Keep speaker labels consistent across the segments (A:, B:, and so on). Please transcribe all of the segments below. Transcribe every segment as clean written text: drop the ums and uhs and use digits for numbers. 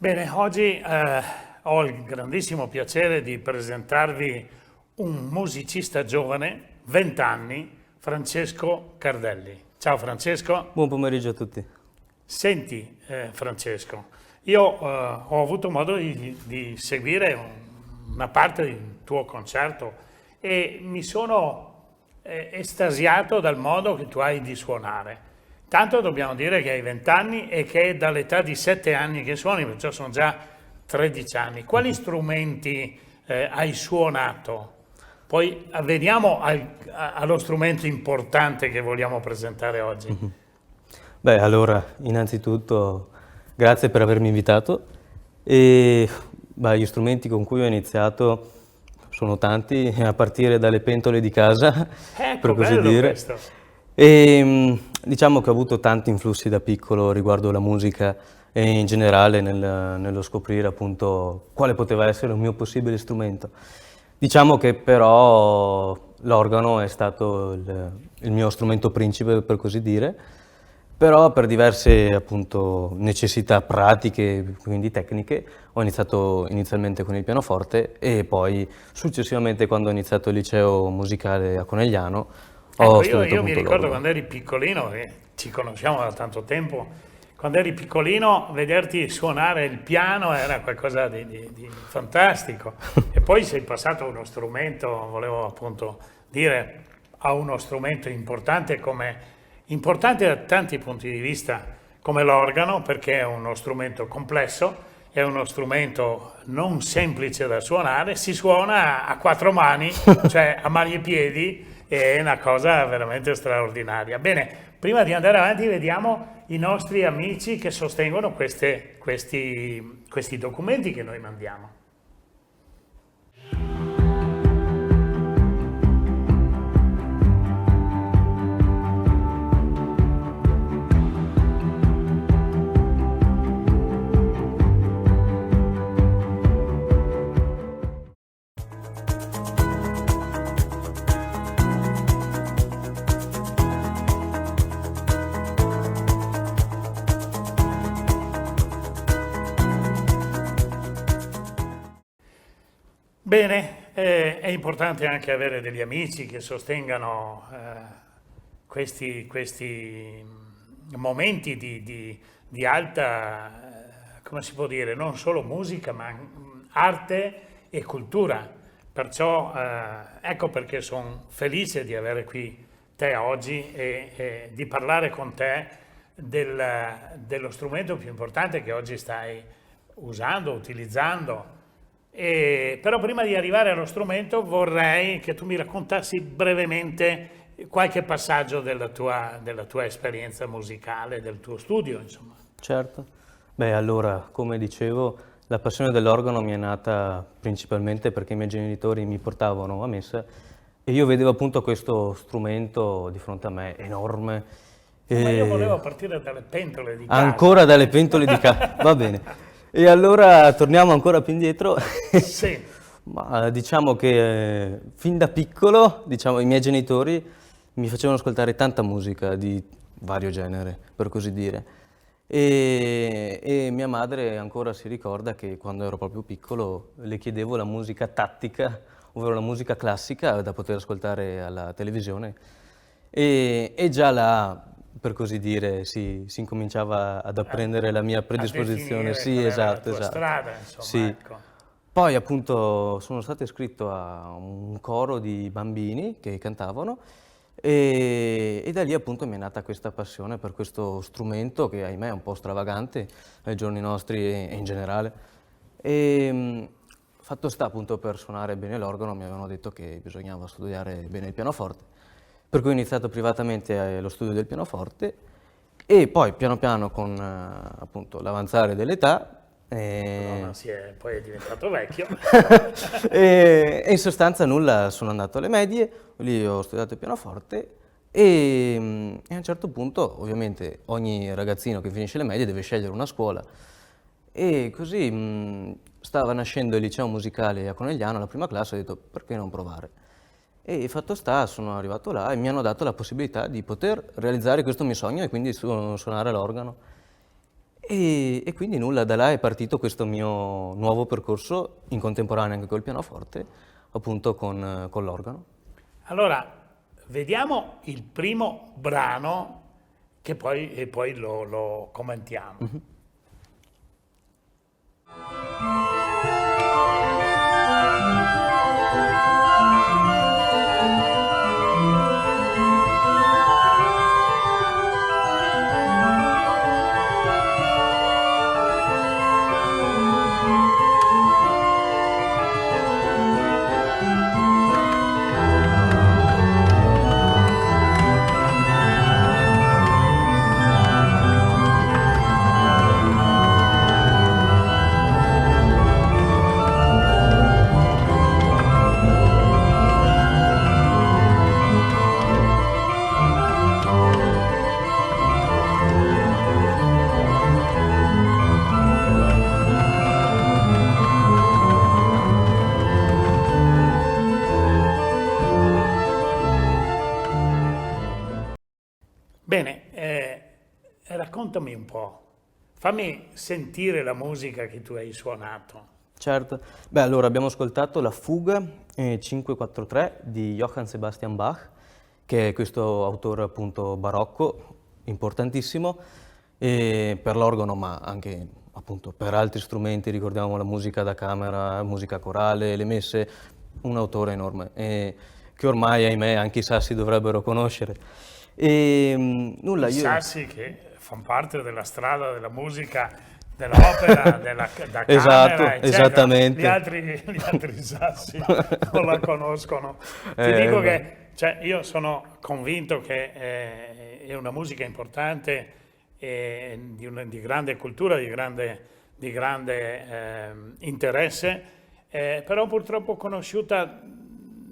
A: Bene, oggi ho il grandissimo piacere di presentarvi un musicista giovane, 20 anni, Francesco Cardelli. Ciao Francesco.
B: Buon pomeriggio a tutti.
A: Senti Francesco, io ho avuto modo di seguire una parte del tuo concerto e mi sono estasiato dal modo che tu hai di suonare. Tanto dobbiamo dire che hai 20 anni e che è dall'età di 7 anni che suoni, perciò sono già 13 anni. Quali strumenti hai suonato? Poi veniamo allo strumento importante che vogliamo presentare oggi.
B: Beh, allora, innanzitutto, grazie per avermi invitato. Gli strumenti con cui ho iniziato sono tanti, a partire dalle pentole di casa,
A: Ecco,
B: per così
A: bello
B: dire.
A: questo.
B: Diciamo che ho avuto tanti influssi da piccolo riguardo la musica e in generale nello scoprire appunto quale poteva essere un mio possibile strumento. Diciamo che però l'organo è stato il mio strumento principe, per così dire, però per diverse appunto necessità pratiche, quindi tecniche, ho iniziato inizialmente con il pianoforte e poi successivamente, quando ho iniziato il liceo musicale a Conegliano, ho
A: Ecco,
B: studiato
A: io mi
B: appunto
A: ricordo
B: l'organo.
A: quando eri piccolino, e ci conosciamo da tanto tempo, quando eri piccolino vederti suonare il piano era qualcosa di fantastico. E poi sei passato a uno strumento, volevo appunto dire, a uno strumento importante da tanti punti di vista, come l'organo, perché è uno strumento complesso, è uno strumento non semplice da suonare, si suona a quattro mani, cioè a mani e piedi, è una cosa veramente straordinaria. Bene, prima di andare avanti vediamo i nostri amici che sostengono questi documenti che noi mandiamo. Bene, è importante anche avere degli amici che sostengano questi momenti di alta, come si può dire, non solo musica, ma arte e cultura. Perciò ecco perché sono felice di avere qui te oggi e di parlare con te dello strumento più importante che oggi stai usando, utilizzando. Però prima di arrivare allo strumento vorrei che tu mi raccontassi brevemente qualche passaggio della tua esperienza musicale, del tuo studio, insomma.
B: Certo. Beh, allora, come dicevo, la passione dell'organo mi è nata principalmente perché i miei genitori mi portavano a messa e io vedevo appunto questo strumento di fronte a me enorme.
A: Ma io
B: E
A: volevo partire dalle pentole di casa.
B: ancora dalle pentole di casa, va bene. E allora torniamo ancora più indietro.
A: Sì,
B: Ma diciamo che fin da piccolo, diciamo, i miei genitori mi facevano ascoltare tanta musica di vario genere, per così dire. E mia madre ancora si ricorda che quando ero proprio piccolo le chiedevo la musica tattica, ovvero la musica classica da poter ascoltare alla televisione. E già là, per così dire, si incominciava ad apprendere la mia
A: a
B: predisposizione.
A: definire
B: Sì,
A: qual era la
B: esatto,
A: tua
B: esatto.
A: strada, insomma,
B: Sì.
A: ecco.
B: Poi appunto sono stato iscritto a un coro di bambini che cantavano e da lì appunto mi è nata questa passione per questo strumento che ahimè è un po' stravagante ai giorni nostri e in generale. Fatto sta appunto, per suonare bene l'organo mi avevano detto che bisognava studiare bene il pianoforte, per cui ho iniziato privatamente lo studio del pianoforte e poi piano piano con appunto l'avanzare dell'età
A: Madonna, poi è diventato vecchio.
B: e in sostanza nulla, sono andato alle medie, lì ho studiato il pianoforte e a un certo punto ovviamente ogni ragazzino che finisce le medie deve scegliere una scuola e così stava nascendo il liceo musicale a Conegliano, la prima classe, ho detto perché non provare? E fatto sta, sono arrivato là e mi hanno dato la possibilità di poter realizzare questo mio sogno e quindi suonare l'organo. E quindi nulla, da là è partito questo mio nuovo percorso in contemporanea anche col pianoforte, appunto con l'organo.
A: Allora, vediamo il primo brano e poi lo commentiamo. Bene, raccontami un po', fammi sentire la musica che tu hai suonato.
B: Certo. Beh, allora abbiamo ascoltato la Fuga 543 di Johann Sebastian Bach, che è questo autore appunto barocco, importantissimo, per l'organo ma anche appunto per altri strumenti, ricordiamo la musica da camera, musica corale, le messe, un autore enorme, che ormai ahimè anche i sassi dovrebbero conoscere. Nulla,
A: I
B: io...
A: sassi che fanno parte della strada della musica, dell'opera, da
B: Esatto,
A: camera, eccetera.
B: esattamente.
A: Gli altri sassi non la conoscono. Ti dico che io sono convinto che è una musica importante, di grande cultura, di grande interesse, però purtroppo conosciuta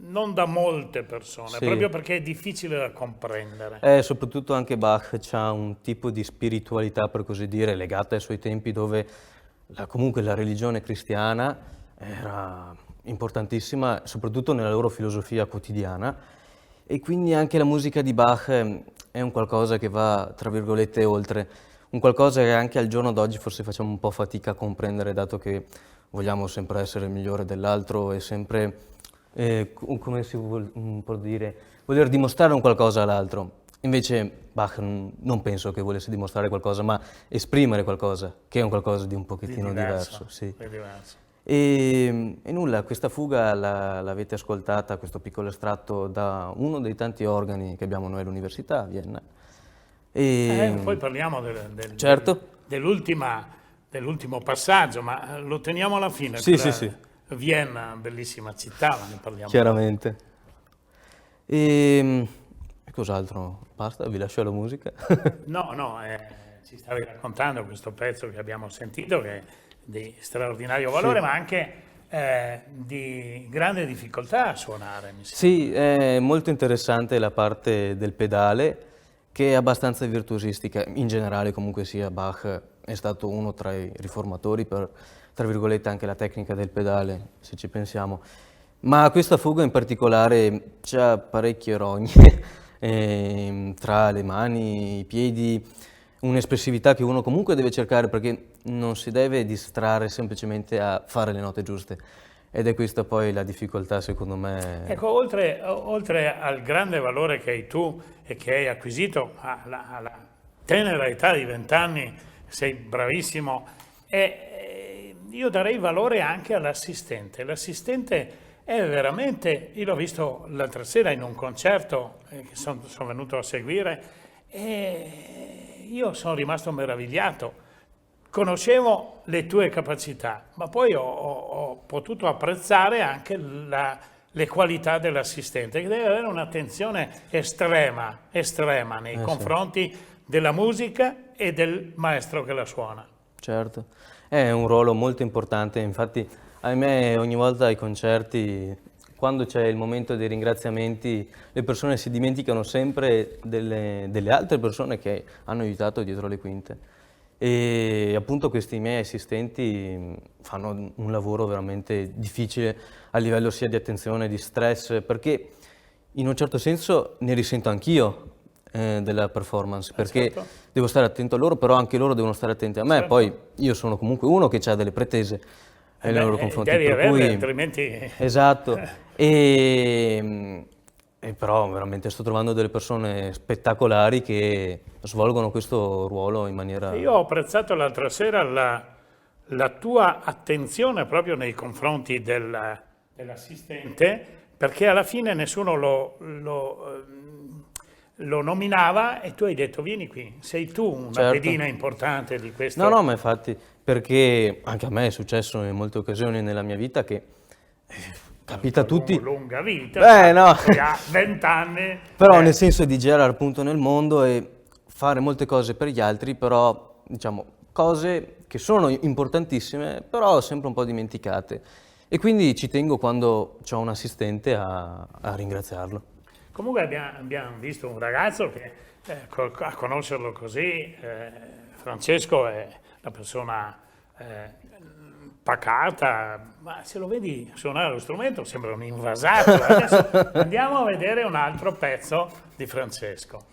A: non da molte persone,
B: Sì.
A: proprio perché è difficile da comprendere.
B: Soprattutto anche Bach ha un tipo di spiritualità, per così dire, legata ai suoi tempi dove comunque la religione cristiana era importantissima, soprattutto nella loro filosofia quotidiana, e quindi anche la musica di Bach è un qualcosa che va, tra virgolette, oltre, un qualcosa che anche al giorno d'oggi forse facciamo un po' fatica a comprendere, dato che vogliamo sempre essere il migliore dell'altro e sempre... come si può dire, voler dimostrare un qualcosa all'altro. Invece Bach non penso che volesse dimostrare qualcosa, ma esprimere qualcosa, che è un qualcosa di un pochettino diverso. Sì.
A: È diverso.
B: E nulla, questa fuga l'avete ascoltata, questo piccolo estratto, da uno dei tanti organi che abbiamo noi all'università a Vienna.
A: Poi parliamo
B: Certo.
A: dell'ultimo passaggio, ma lo teniamo alla fine.
B: Sì, sì.
A: Vienna, bellissima città, ma ne parliamo.
B: Chiaramente. E cos'altro? Basta? Vi lascio la musica?
A: No, ci stavi raccontando questo pezzo che abbiamo sentito, che è di straordinario valore, ma anche di grande difficoltà a suonare, mi sembra.
B: Sì, è molto interessante la parte del pedale, che è abbastanza virtuosistica. In generale, comunque sia, Bach è stato uno tra i riformatori per, tra virgolette, anche la tecnica del pedale, se ci pensiamo. Ma questa fuga in particolare c'ha parecchie rogne tra le mani, i piedi, un'espressività che uno comunque deve cercare, perché non si deve distrarre semplicemente a fare le note giuste. Ed è questa poi la difficoltà, secondo me.
A: Ecco, oltre al grande valore che hai tu e che hai acquisito alla tenera età di 20 anni, sei bravissimo, io darei valore anche all'assistente. L'assistente è veramente, io l'ho visto l'altra sera in un concerto che sono venuto a seguire e io sono rimasto meravigliato. Conoscevo le tue capacità, ma poi ho potuto apprezzare anche le qualità dell'assistente, che deve avere un'attenzione estrema nei confronti della musica e del maestro che la suona.
B: Certo, è un ruolo molto importante, infatti ahimè ogni volta ai concerti, quando c'è il momento dei ringraziamenti, le persone si dimenticano sempre delle altre persone che hanno aiutato dietro le quinte. E appunto questi miei assistenti fanno un lavoro veramente difficile a livello sia di attenzione, di stress, perché in un certo senso ne risento anch'io, della performance, perché
A: certo.
B: devo stare attento a loro, però anche loro devono stare attenti a me.
A: Certo.
B: Poi io sono comunque uno che ha delle pretese nei loro confronti,
A: Devi
B: per
A: averle,
B: cui
A: altrimenti...
B: esatto. E però veramente sto trovando delle persone spettacolari che svolgono questo ruolo in maniera...
A: Io ho apprezzato l'altra sera la tua attenzione proprio nei confronti dell'assistente, perché alla fine nessuno lo nominava e tu hai detto vieni qui, sei tu una
B: Certo.
A: pedina importante di questo.
B: No, ma infatti, perché anche a me è successo in molte occasioni nella mia vita che capita a tutti...
A: Lunga vita,
B: no.
A: poi ha 20 anni.
B: Però nel senso di girare appunto nel mondo e fare molte cose per gli altri, però diciamo cose che sono importantissime, però sempre un po' dimenticate. E quindi ci tengo quando ho un assistente a ringraziarlo.
A: Comunque abbiamo visto un ragazzo che a conoscerlo così, Francesco è una persona pacata, ma se lo vedi suonare lo strumento sembra un invasato. Adesso andiamo a vedere un altro pezzo di Francesco.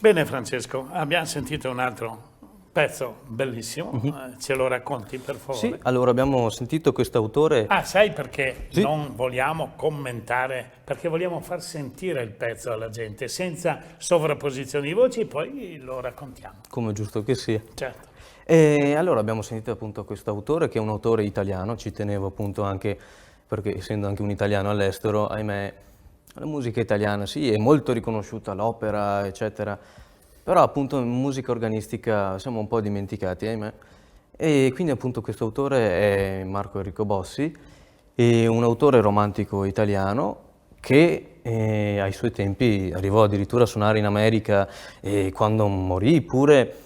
A: Bene Francesco, abbiamo sentito un altro pezzo bellissimo, ce lo racconti per favore?
B: Sì, allora abbiamo sentito questo autore...
A: Ah, sai perché
B: Sì.
A: non vogliamo commentare? Perché vogliamo far sentire il pezzo alla gente senza sovrapposizioni di voci, poi lo raccontiamo.
B: Come è giusto che sia.
A: Certo.
B: E allora abbiamo sentito appunto questo autore che è un autore italiano, ci tenevo appunto anche perché essendo anche un italiano all'estero, ahimè, la musica italiana sì, è molto riconosciuta, l'opera, eccetera, però appunto in musica organistica siamo un po' dimenticati, ahimè. E quindi appunto questo autore è Marco Enrico Bossi, è un autore romantico italiano che ai suoi tempi arrivò addirittura a suonare in America e quando morì pure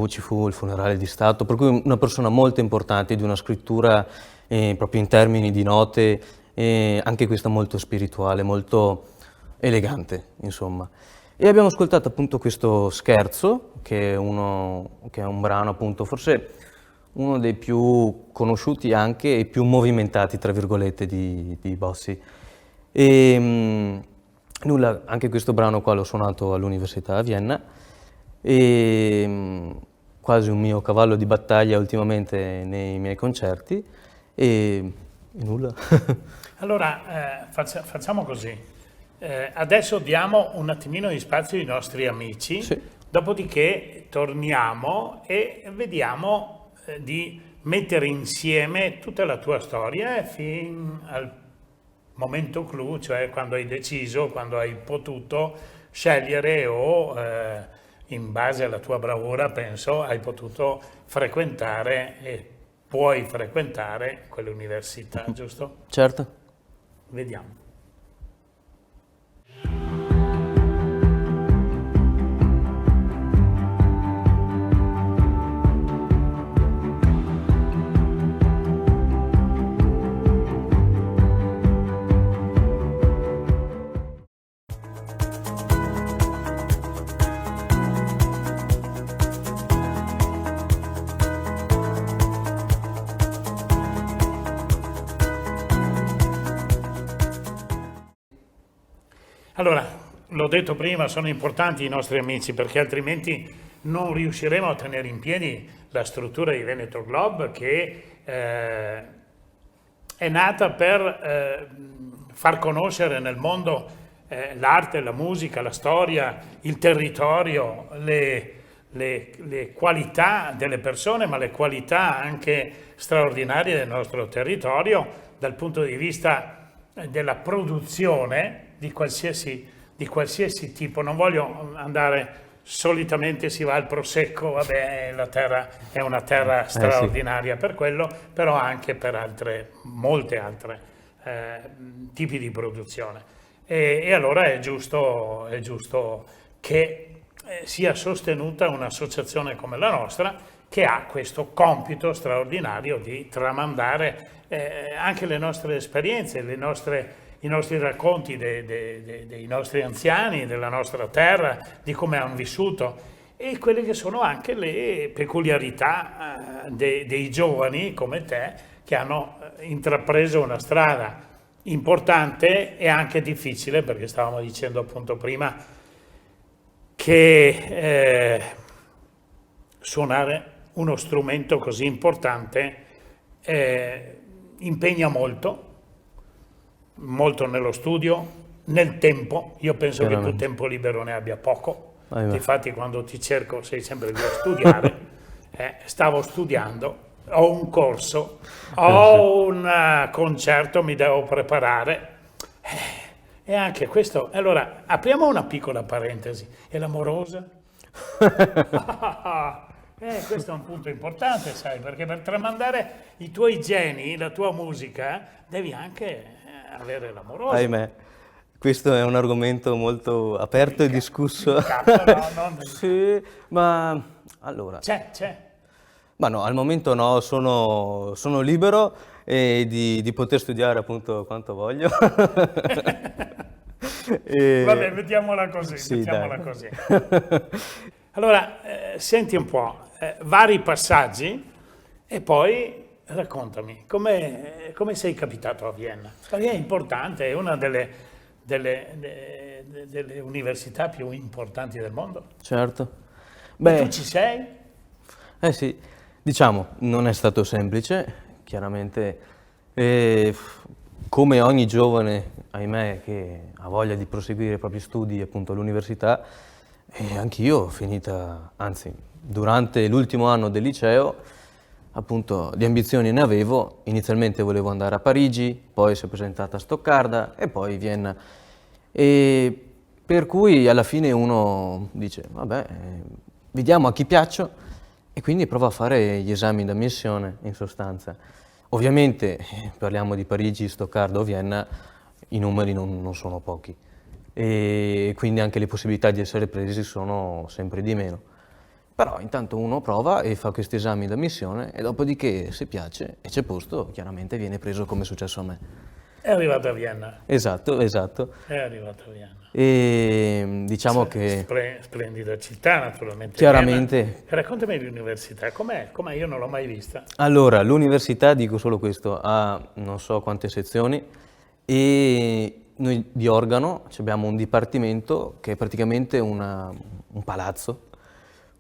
B: ci fu il funerale di Stato, per cui una persona molto importante, di una scrittura proprio in termini di note, anche questa molto spirituale, molto elegante, insomma. E abbiamo ascoltato appunto questo Scherzo, che è un brano appunto, forse uno dei più conosciuti anche e più movimentati, tra virgolette, di Bossi. E nulla, anche questo brano qua l'ho suonato all'Università a Vienna, e quasi un mio cavallo di battaglia ultimamente nei miei concerti, e nulla.
A: Allora, facciamo così. Adesso diamo un attimino di spazio ai nostri amici,
B: Sì.
A: dopodiché torniamo e vediamo di mettere insieme tutta la tua storia fino al momento clou, cioè quando hai deciso, quando hai potuto scegliere o in base alla tua bravura, penso, hai potuto frequentare e puoi frequentare quell'università, giusto?
B: Certo.
A: Vediamo. Allora, l'ho detto prima, sono importanti i nostri amici perché altrimenti non riusciremo a tenere in piedi la struttura di Veneto Globe che è nata per far conoscere nel mondo l'arte, la musica, la storia, il territorio, le qualità delle persone, ma le qualità anche straordinarie del nostro territorio dal punto di vista della produzione di qualsiasi tipo. Non voglio andare solitamente si va al Prosecco, vabbè, la terra è una terra straordinaria per quello, però anche per molte altre tipi di produzione. E allora è giusto che sia sostenuta un'associazione come la nostra, che ha questo compito straordinario di tramandare anche le nostre esperienze, i nostri racconti dei nostri anziani, della nostra terra, di come hanno vissuto, e quelle che sono anche le peculiarità dei giovani come te, che hanno intrapreso una strada importante e anche difficile, perché stavamo dicendo appunto prima che suonare uno strumento così importante impegna molto nello studio, nel tempo. Io penso che tu tempo libero ne abbia poco. Infatti quando ti cerco sei sempre lì a studiare. Stavo studiando, ho un corso, ho un concerto, mi devo preparare. E anche questo, allora apriamo una piccola parentesi. E l'amorosa? Questo è un punto importante, sai, perché per tramandare i tuoi geni, la tua musica, devi anche avere l'amorosa.
B: Ahimè, questo è un argomento molto aperto e discusso. Sì, ma allora...
A: C'è.
B: Ma no, al momento no, sono libero di poter studiare appunto quanto voglio.
A: Vabbè, mettiamola così,
B: sì,
A: così. Allora, senti un po', vari passaggi e poi raccontami, come sei capitato a Vienna? Perché è importante, è una delle università più importanti del mondo.
B: Certo.
A: E tu ci sei?
B: Sì, diciamo, non è stato semplice, chiaramente, come ogni giovane, ahimè, che ha voglia di proseguire i propri studi appunto all'università, anch'io durante l'ultimo anno del liceo, appunto, di ambizioni ne avevo. Inizialmente volevo andare a Parigi, poi si è presentata a Stoccarda e poi Vienna. E per cui alla fine uno dice, vabbè, vediamo a chi piaccio, e quindi prova a fare gli esami d'ammissione, in sostanza. Ovviamente, parliamo di Parigi, Stoccarda o Vienna, i numeri non sono pochi, e quindi anche le possibilità di essere presi sono sempre di meno. Però intanto uno prova e fa questi esami d'ammissione, e dopodiché, se piace e c'è posto, chiaramente viene preso, come è successo a me.
A: È arrivato a Vienna.
B: Esatto.
A: È arrivato a Vienna.
B: E diciamo che...
A: Splendida città, naturalmente.
B: Chiaramente.
A: Vienna. Raccontami l'università, com'è? Io non l'ho mai vista.
B: Allora, l'università, dico solo questo, ha non so quante sezioni, e noi di organo abbiamo un dipartimento che è praticamente un palazzo,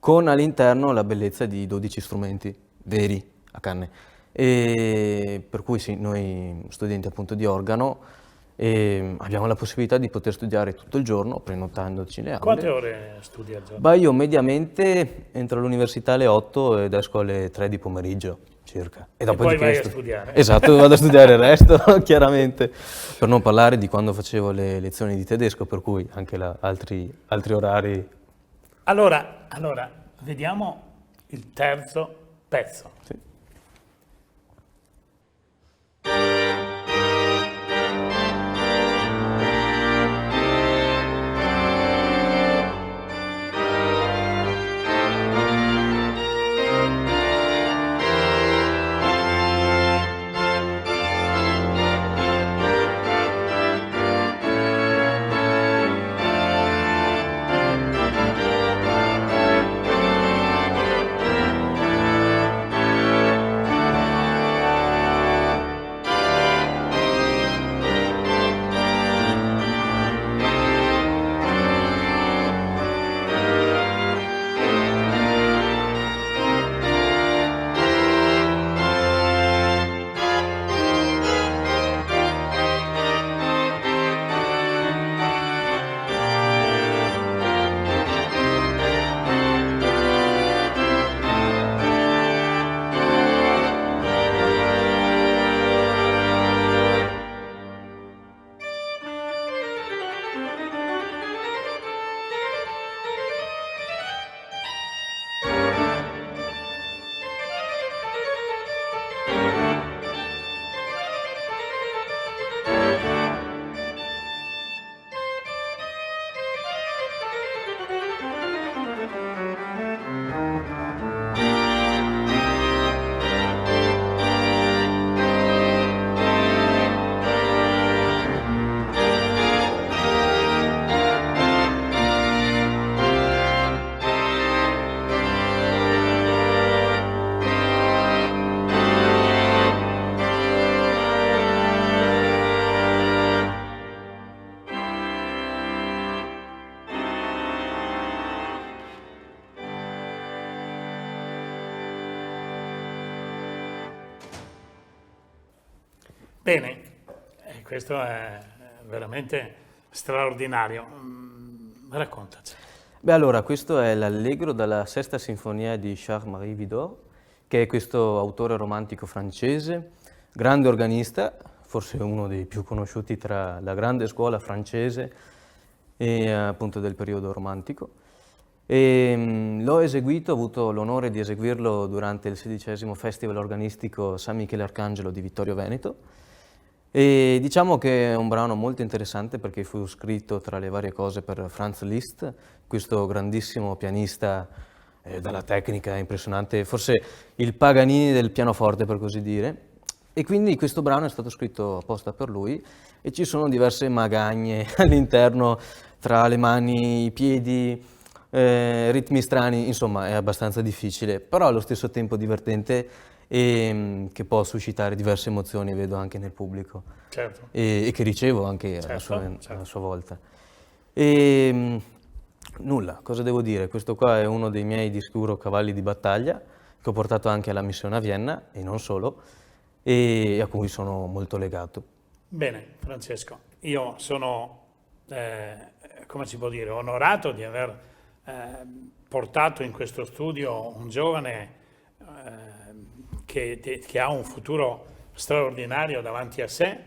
B: con all'interno la bellezza di 12 strumenti veri a canne. E per cui sì, noi studenti appunto di organo abbiamo la possibilità di poter studiare tutto il giorno, prenotandoci le aule.
A: Quante ore studi al giorno?
B: Io mediamente entro all'università alle 8 ed esco alle 3 di pomeriggio circa.
A: E poi vai a studiare?
B: Esatto, vado a studiare il resto, chiaramente. Per non parlare di quando facevo le lezioni di tedesco, per cui anche altri orari.
A: Allora, vediamo il terzo pezzo.
B: Sì.
A: Bene, questo è veramente straordinario. Raccontaci.
B: Beh, allora, questo è l'Allegro dalla Sesta Sinfonia di Charles-Marie Widor, che è questo autore romantico francese, grande organista, forse uno dei più conosciuti tra la grande scuola francese e appunto del periodo romantico. L'ho eseguito, ho avuto l'onore di eseguirlo durante il 16° Festival organistico San Michele Arcangelo di Vittorio Veneto. E diciamo che è un brano molto interessante perché fu scritto tra le varie cose per Franz Liszt, questo grandissimo pianista dalla tecnica impressionante, forse il Paganini del pianoforte per così dire. E quindi questo brano è stato scritto apposta per lui e ci sono diverse magagne all'interno tra le mani, i piedi, ritmi strani, insomma è abbastanza difficile, però allo stesso tempo divertente e che può suscitare diverse emozioni, vedo anche nel pubblico,
A: Certo.
B: e che ricevo anche
A: Certo,
B: alla sua volta. E nulla, cosa devo dire? Questo qua è uno dei miei di sicuro cavalli di battaglia, che ho portato anche alla missione a Vienna, e non solo, e a cui sono molto legato.
A: Bene, Francesco, io sono, come si può dire, onorato di aver portato in questo studio un giovane che ha un futuro straordinario davanti a sé,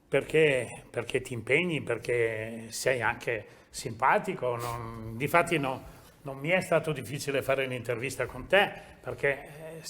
A: perché ti impegni, perché sei anche simpatico. Difatti non mi è stato difficile fare l'intervista con te, perché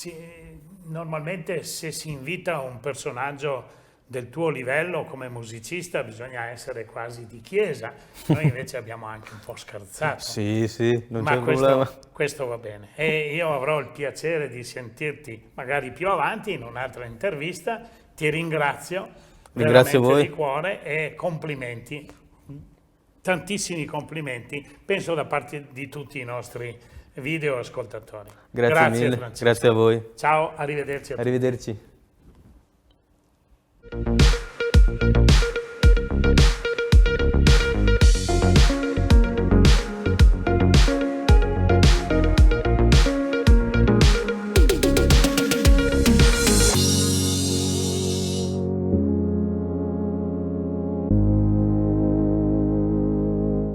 A: normalmente se si invita un personaggio del tuo livello come musicista bisogna essere quasi di chiesa. Noi invece abbiamo anche un po' scherzato.
B: Sì, non c'è
A: Ma
B: problema.
A: questo va bene. E io avrò il piacere di sentirti magari più avanti in un'altra intervista. Ti ringrazio
B: Ringrazio
A: veramente
B: voi.
A: di cuore e complimenti, tantissimi complimenti, penso da parte di tutti i nostri video ascoltatori.
B: Grazie mille,
A: Francesco.
B: grazie a voi.
A: Ciao, arrivederci a tutti.
B: Arrivederci.